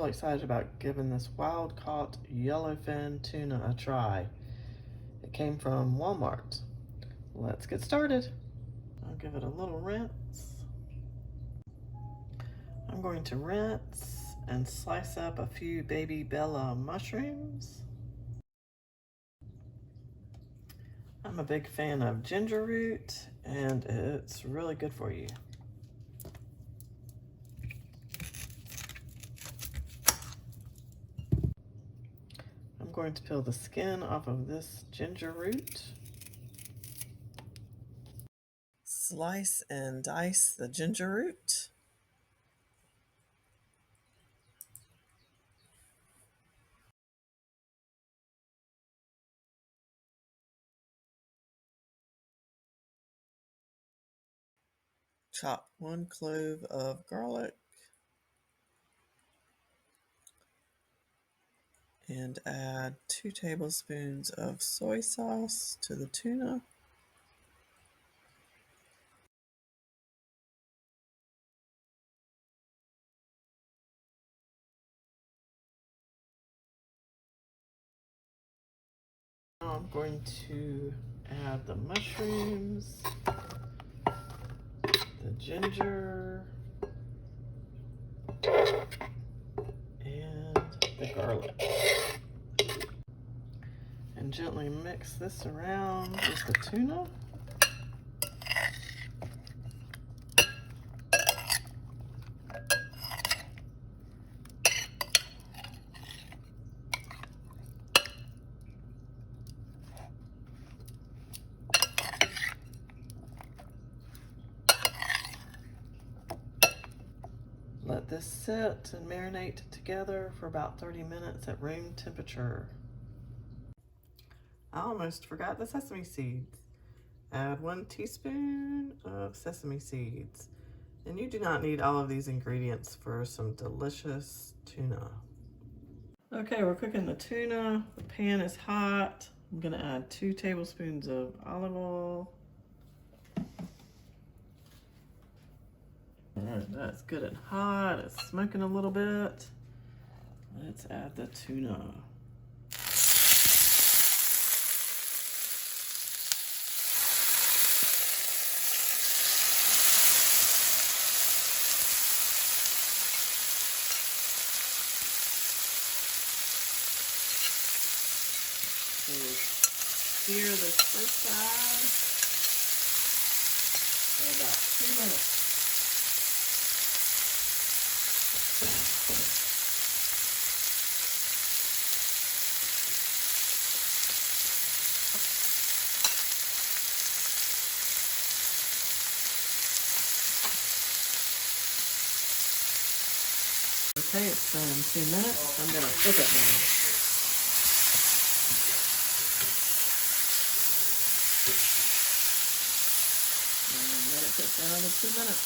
really excited about giving this wild-caught yellowfin tuna a try. It came from Walmart. Let's get started. I'll give it a little rinse. I'm going to rinse and slice up a few baby Bella mushrooms. I'm a big fan of ginger root, and it's really good for you. I'm going to peel the skin off of this ginger root. Slice and dice the ginger root. Chop 1 clove of garlic and add 2 tablespoons of soy sauce to the tuna. Now I'm going to add the mushrooms, the ginger, and the garlic. And gently mix this around with the tuna. Let this sit and marinate together for about 30 minutes at room temperature. I almost forgot the sesame seeds. Add 1 teaspoon of sesame seeds. And you do not need all of these ingredients for some delicious tuna. Okay, we're cooking the tuna. The pan is hot. I'm gonna add 2 tablespoons of olive oil. All right, that's good and hot. It's smoking a little bit. Let's add the tuna. So we'll sear this first side for about 2 minutes. Okay, it's been 2 minutes. I'm gonna flip it now. And let it cook for another 2 minutes.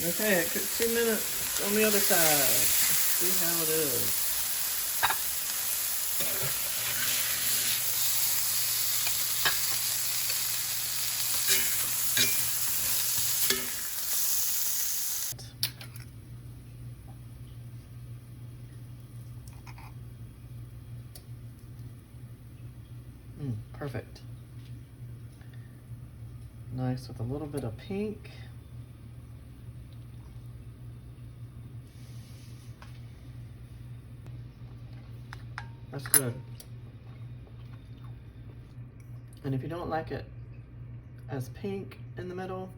Okay, it cooked 2 minutes on the other side. Let's see how it is. Perfect. Nice with a little bit of pink. That's good. And if you don't like it as pink in the middle,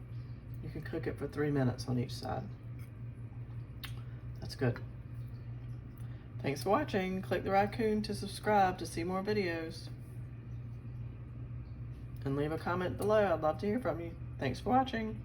you can cook it for 3 minutes on each side. That's good. Thanks for watching. Click the raccoon to subscribe to see more videos. And leave a comment below. I'd love to hear from you. Thanks for watching.